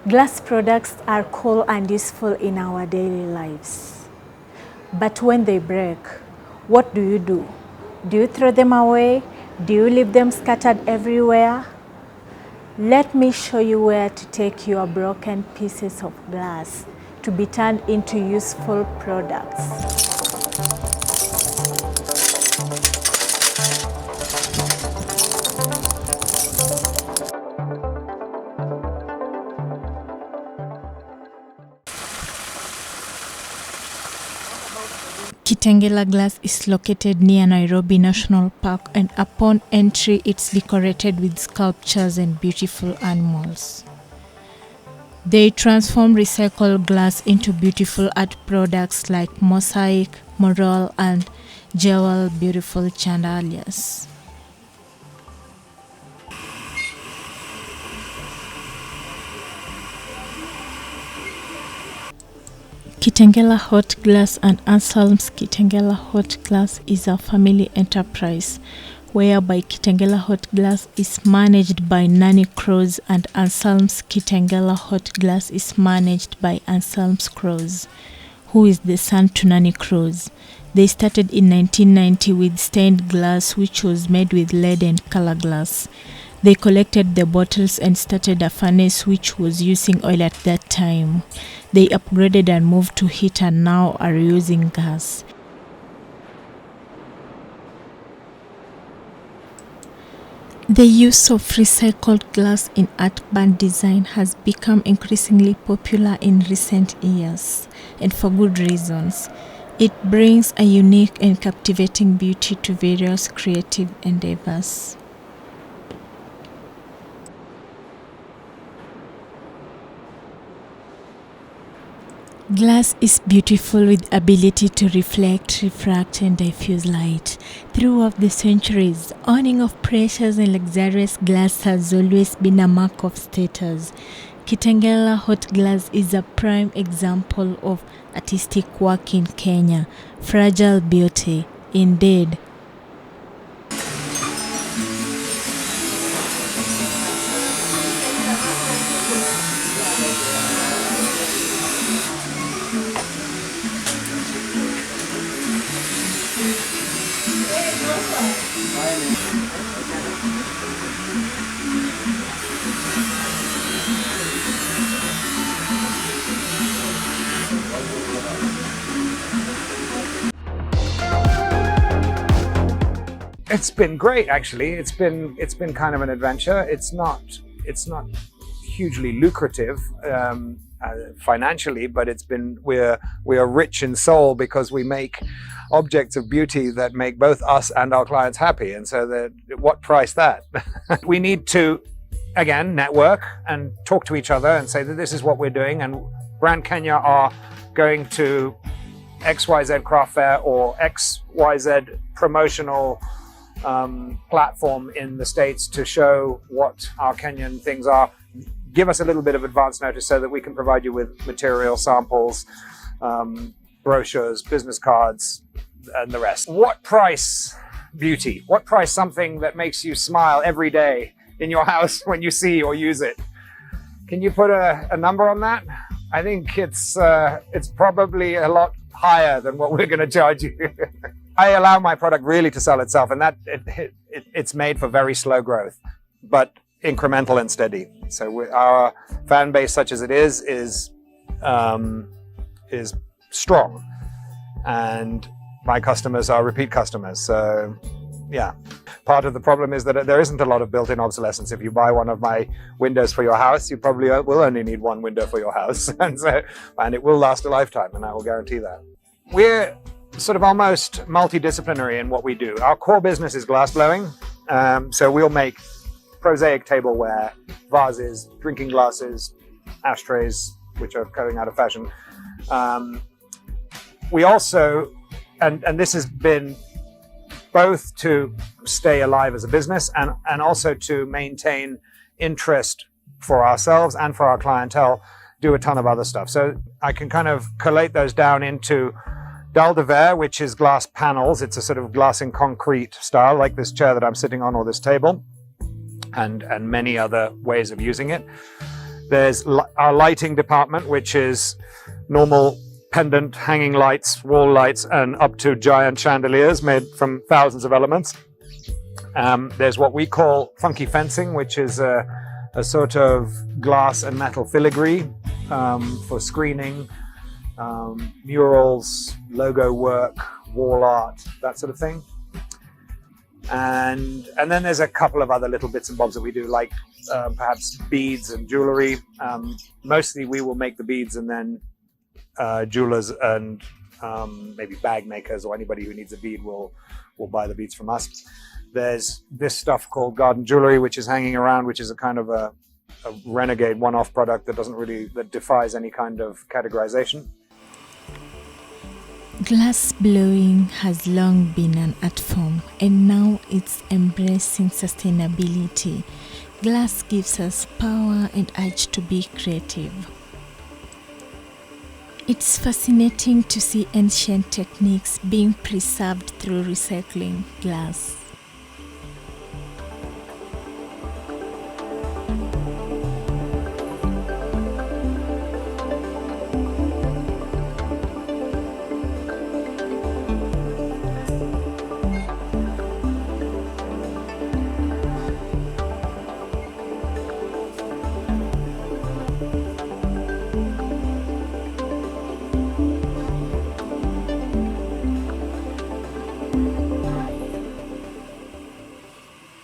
Glass products are cool and useful in our daily lives. But when they break, what do? Do you throw them away? Do you leave them scattered everywhere? Let me show you where to take your broken pieces of glass to be turned into useful products. Kitengela Glass is located near Nairobi National Park, and upon entry it's decorated with sculptures and beautiful animals. They transform recycled glass into beautiful art products like mosaic, mural and jewel beautiful chandeliers. Kitengela Hot Glass and Anselm's Kitengela Hot Glass is a family enterprise whereby Kitengela Hot Glass is managed by Nani Crows and Anselm's Kitengela Hot Glass is managed by Anselm's Crows, who is the son to Nani Crows. They started in 1990 with stained glass, which was made with lead and color glass. They collected the bottles and started a furnace which was using oil at that time. They upgraded and moved to heat and now are using gas. The use of recycled glass in art band design has become increasingly popular in recent years, and for good reasons. It brings a unique and captivating beauty to various creative endeavors. Glass is beautiful with ability to reflect, refract and diffuse light. Throughout the centuries, owning of precious and luxurious glass has always been a mark of status. Kitengela Hot Glass is a prime example of artistic work in Kenya. Fragile beauty, indeed. It's been great, actually. It's been kind of an adventure. It's not hugely lucrative financially, but we are rich in soul because we make objects of beauty that make both us and our clients happy. And so what price that? We need to, again, network and talk to each other and say that this is what we're doing. And Brand Kenya are going to XYZ Craft Fair or XYZ promotional platform in the States to show what our Kenyan things are. Give us a little bit of advance notice so that we can provide you with material, samples, brochures, business cards, and the rest. What price beauty? What price something that makes you smile every day in your house when you see or use it? Can you put a number on that? I think it's probably a lot higher than what we're going to charge you. I allow my product really to sell itself, and that it's made for very slow growth, but incremental and steady. So our fan base, such as it is strong, and my customers are repeat customers. So yeah, part of the problem is that there isn't a lot of built-in obsolescence. If you buy one of my windows for your house, you probably will only need one window for your house, and it will last a lifetime, and I will guarantee that. We're sort of almost multidisciplinary in what we do. Our core business is glass blowing, so we'll make prosaic tableware, vases, drinking glasses, ashtrays, which are going out of fashion. We also, and this has been both to stay alive as a business and also to maintain interest for ourselves and for our clientele, do a ton of other stuff. So I can kind of collate those down into Dalle de Verre, which is glass panels. It's a sort of glass in concrete style, like this chair that I'm sitting on or this table, and many other ways of using it. There's our lighting department, which is normal pendant hanging lights, wall lights, and up to giant chandeliers made from thousands of elements. There's what we call funky fencing, which is a sort of glass and metal filigree for screening, murals, logo work, wall art, that sort of thing. And then there's a couple of other little bits and bobs that we do, like perhaps beads and jewelry. Mostly we will make the beads, and then jewelers and maybe bag makers or anybody who needs a bead will buy the beads from us. There's this stuff called garden jewelry, which is hanging around, which is a kind of a renegade one-off product that defies any kind of categorization. Glass blowing has long been an art form, and now it's embracing sustainability. Glass gives us power and urge to be creative. It's fascinating to see ancient techniques being preserved through recycling glass.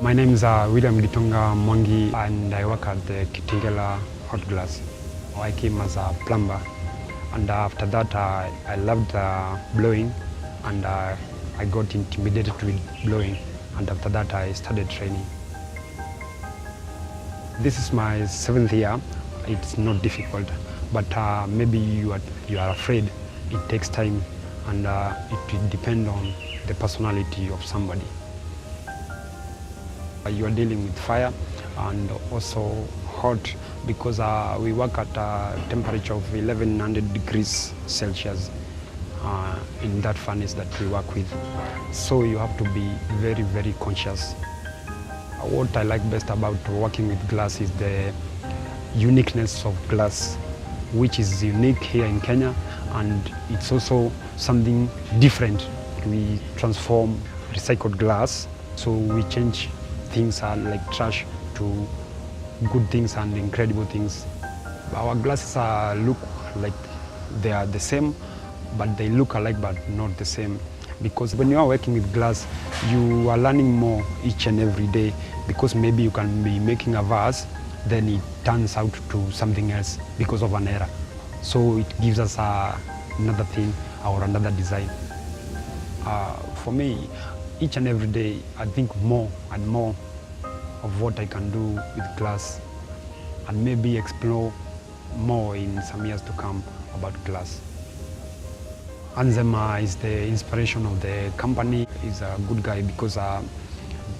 My name is William Gitonga Mwangi, and I work at the Kitengela Hot Glass. I came as a plumber, and after that I loved blowing, and I got intimidated with blowing, and after that I started training. This is my 7th year. It's not difficult, but maybe you are afraid. It takes time, and it will depend on the personality of somebody. You are dealing with fire and also hot, because we work at a temperature of 1100 degrees Celsius in that furnace that we work with. So you have to be very, very conscious. What I like best about working with glass is the uniqueness of glass, which is unique here in Kenya, and it's also something different. We transform recycled glass, so we change things like trash to good things and incredible things. Our glasses look like they are the same, but they look alike but not the same. Because when you are working with glass, you are learning more each and every day, because maybe you can be making a vase, then it turns out to something else because of an error. So it gives us another thing or another design. For me, each and every day, I think more and more of what I can do with glass, and maybe explore more in some years to come about glass. Anzema is the inspiration of the company. He's a good guy because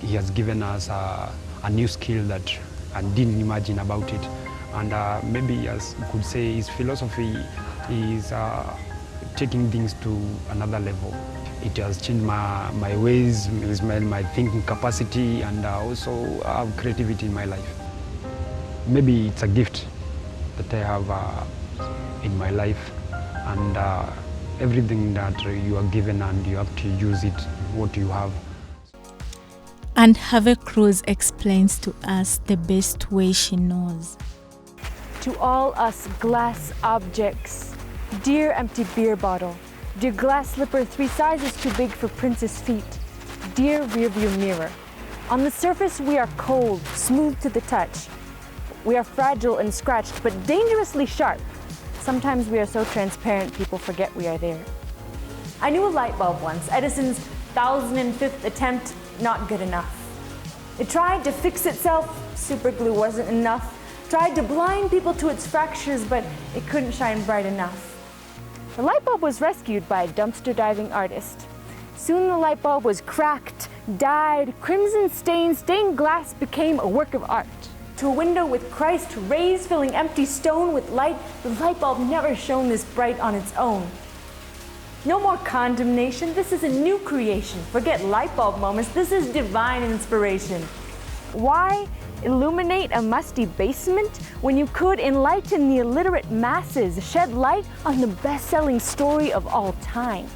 he has given us a new skill that I didn't imagine about it. And maybe, as you could say, his philosophy is taking things to another level. It has changed my ways, my thinking capacity, and also have creativity in my life. Maybe it's a gift that I have in my life, and everything that you are given, and you have to use it, what you have. And Have Cruz explains to us the best way she knows. To all us glass objects, dear empty beer bottle, dear glass slipper 3 sizes too big for Prince's feet, dear rearview mirror. On the surface we are cold, smooth to the touch. We are fragile and scratched, but dangerously sharp. Sometimes we are so transparent people forget we are there. I knew a light bulb once, Edison's 1005th attempt, not good enough. It tried to fix itself, super glue wasn't enough. Tried to blind people to its fractures, but it couldn't shine bright enough. The light bulb was rescued by a dumpster diving artist. Soon the light bulb was cracked, dyed, crimson stained, stained glass became a work of art. To a window with Christ raised, filling empty stone with light, the light bulb never shone this bright on its own. No more condemnation, this is a new creation. Forget light bulb moments, this is divine inspiration. Why? Illuminate a musty basement when you could enlighten the illiterate masses, shed light on the best-selling story of all time.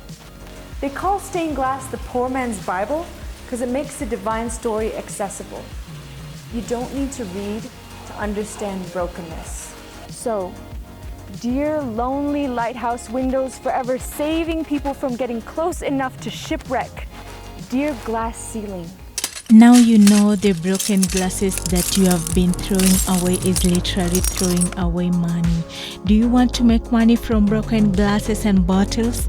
They call stained glass the poor man's Bible because it makes the divine story accessible. You don't need to read to understand brokenness. So, dear lonely lighthouse windows forever saving people from getting close enough to shipwreck, dear glass ceiling. Now you know the broken glasses that you have been throwing away is literally throwing away money. Do you want to make money from broken glasses and bottles?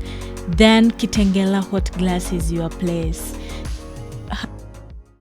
Then Kitengela Hot Glass is your place.